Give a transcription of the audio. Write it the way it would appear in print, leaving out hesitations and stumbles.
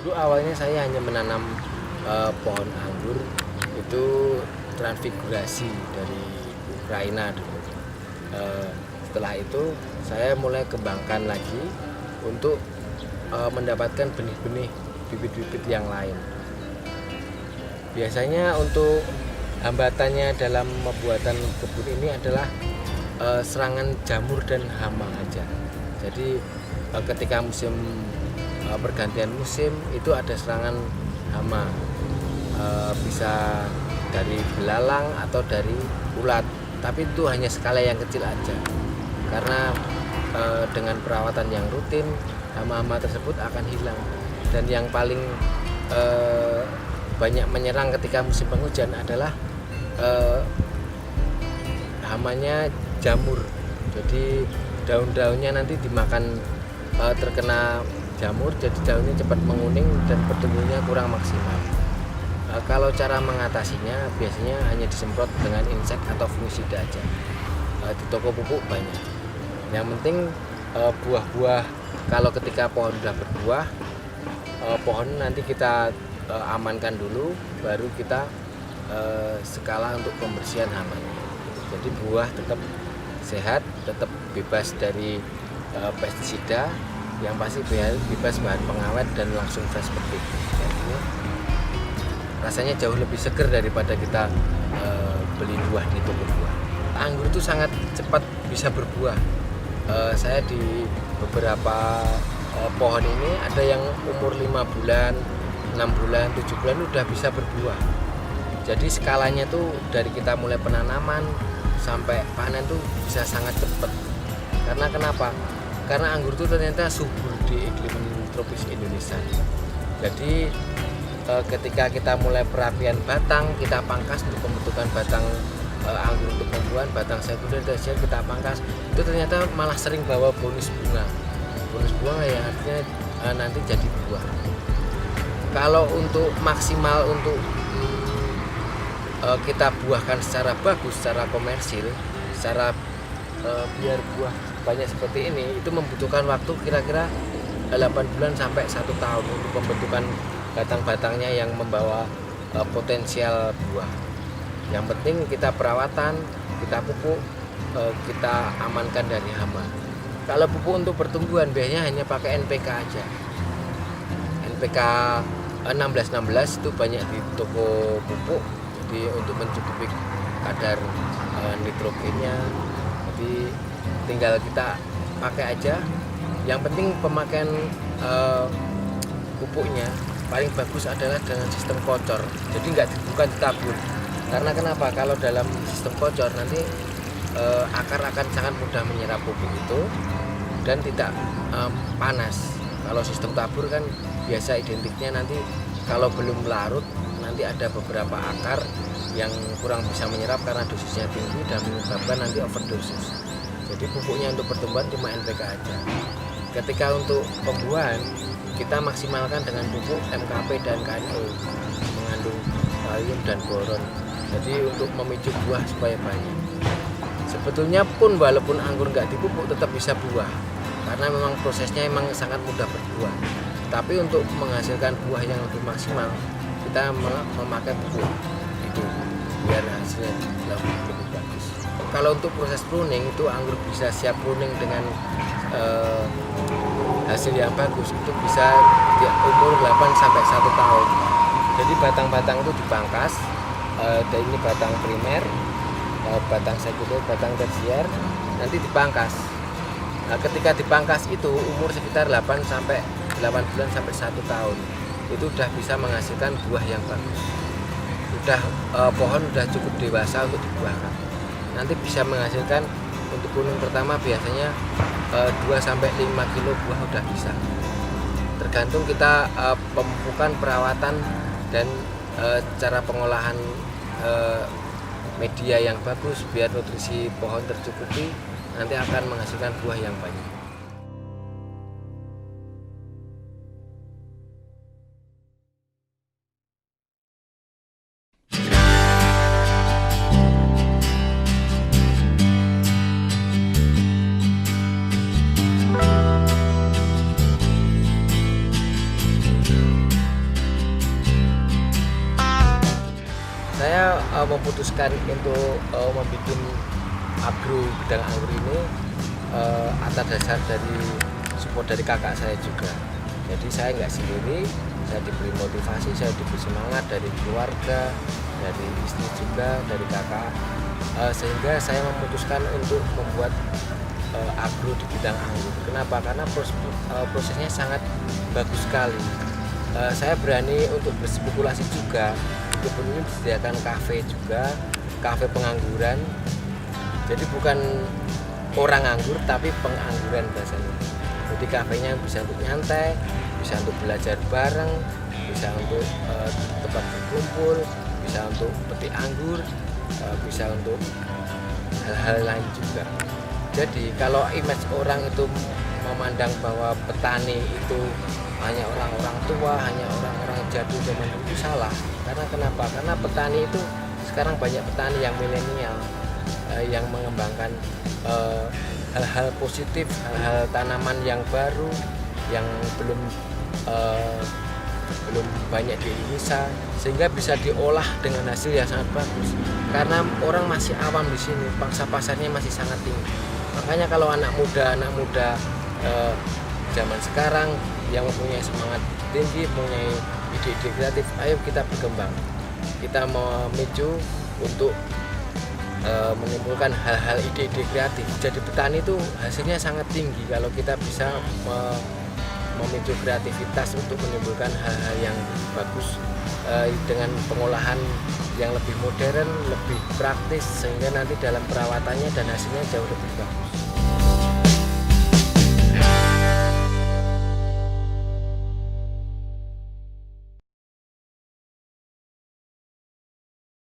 Dulu awalnya saya hanya menanam pohon anggur itu transfigurasi dari Ukraina dulu. Setelah itu saya mulai kembangkan lagi untuk mendapatkan benih-benih bibit-bibit yang lain. Biasanya untuk hambatannya dalam pembuatan kebun ini adalah serangan jamur dan hama aja. Jadi ketika musim pergantian musim itu ada serangan hama, bisa dari belalang atau dari ulat, tapi itu hanya skala yang kecil aja. Karena dengan perawatan yang rutin hama-hama tersebut akan hilang. Dan yang paling banyak menyerang ketika musim penghujan adalah hamanya jamur. Jadi daun-daunnya nanti dimakan terkena jamur, jadi daunnya cepat menguning dan pertumbuhannya kurang maksimal. Kalau cara mengatasinya biasanya hanya disemprot dengan insek atau fungisida aja. Di toko pupuk banyak. Yang penting buah-buah, kalau ketika pohon sudah berbuah, pohon nanti kita amankan dulu, baru kita skala untuk pembersihan hamanya. Jadi buah tetap sehat, tetap bebas dari pestisida, yang pasti bebas bahan pengawet dan langsung fresh petik. Jadi, rasanya jauh lebih seger daripada kita beli buah di toko buah. Anggur itu sangat cepat bisa berbuah. Saya di beberapa pohon ini ada yang umur 5 bulan, 6 bulan, 7 bulan udah bisa berbuah. Jadi skalanya tuh dari kita mulai penanaman sampai panen tuh bisa sangat cepat. Karena kenapa? Karena anggur itu ternyata subur di iklim tropis Indonesia. Jadi ketika kita mulai perapian batang, kita pangkas untuk pembentukan batang anggur untuk pembuahan, batang sekunder tersier kita pangkas, itu ternyata malah sering bawa bonus bunga. Bonus bunga yang artinya nanti jadi buah. Kalau untuk maksimal untuk kita buahkan secara bagus, secara komersil, secara biar buah banyak seperti ini, itu membutuhkan waktu kira-kira 8 bulan sampai 1 tahun untuk pembentukan batang-batangnya yang membawa potensial buah. Yang penting kita perawatan, kita pupuk, kita amankan dari hama. Kalau pupuk untuk pertumbuhan biasanya hanya pakai NPK aja. NPK 1616 itu banyak di toko pupuk, jadi untuk mencukupi kadar nitrogennya. Jadi tinggal kita pakai aja. Yang penting pemakaian pupuknya paling bagus adalah dengan sistem kocor. Jadi bukan ditabur. Karena kenapa? Kalau dalam sistem kocor nanti akar akan sangat mudah menyerap pupuk itu dan tidak panas. Kalau sistem tabur kan biasa identiknya nanti kalau belum larut nanti ada beberapa akar yang kurang bisa menyerap karena dosisnya tinggi dan menyebabkan nanti overdosis. Jadi pupuknya untuk pertumbuhan cuma NPK aja. Ketika untuk pembuahan kita maksimalkan dengan pupuk MKP dan KNO mengandung kalium dan boron. Jadi untuk memicu buah supaya banyak. Sebetulnya pun walaupun anggur nggak dipupuk tetap bisa buah, karena memang prosesnya memang sangat mudah berbuah. Tapi untuk menghasilkan buah yang lebih maksimal kita memakai pupuk itu biar hasilnya lebih bagus. Kalau untuk proses pruning itu anggur bisa siap pruning dengan hasil yang bagus itu bisa di umur 8 sampai 1 tahun. Jadi batang-batang itu dipangkas. Dan ini batang primer, batang sekunder, batang tersier, nanti dipangkas. Nah, ketika dipangkas itu umur sekitar 8 bulan sampai 1 tahun. Itu udah bisa menghasilkan buah yang bagus. Pohon udah cukup dewasa untuk dibuahkan. Nanti bisa menghasilkan untuk pruning pertama biasanya 2 sampai 5 kilo buah udah bisa. Tergantung kita pemupukan, perawatan dan cara pengolahan media yang bagus biar nutrisi pohon tercukupi, nanti akan menghasilkan buah yang banyak. memutuskan untuk membuat agro bidang anggur ini atas dasar dari support dari kakak saya juga. Jadi saya nggak sendiri, saya diberi motivasi, saya diberi semangat dari keluarga, dari istri juga, dari kakak, sehingga saya memutuskan untuk membuat agro di bidang anggur. Kenapa? Karena prosesnya sangat bagus sekali. Saya berani untuk berspekulasi juga. Kebun ini disediakan kafe juga, kafe pengangguran. Jadi bukan orang anggur tapi pengangguran bahasanya. Jadi kafenya bisa untuk nyantai, bisa untuk belajar bareng, bisa untuk tempat berkumpul, bisa untuk petik anggur, bisa untuk hal-hal lain juga. Jadi kalau image orang itu memandang bahwa petani itu hanya orang-orang tua, hanya orang-orang jadul zaman dulu, itu salah. Karena kenapa? Karena petani itu sekarang banyak petani yang milenial, yang mengembangkan hal-hal positif, hal-hal tanaman yang baru, yang belum banyak di Indonesia, sehingga bisa diolah dengan hasil yang sangat bagus. Karena orang masih awam di sini, pangsa pasarnya masih sangat tinggi. Makanya kalau anak muda zaman sekarang yang mempunyai semangat tinggi, mempunyai ide-ide kreatif, ayo kita berkembang, kita memicu untuk menimbulkan hal-hal ide-ide kreatif. Jadi petani itu hasilnya sangat tinggi kalau kita bisa memicu kreativitas untuk menimbulkan hal-hal yang bagus dengan pengolahan yang lebih modern, lebih praktis, sehingga nanti dalam perawatannya dan hasilnya jauh lebih bagus.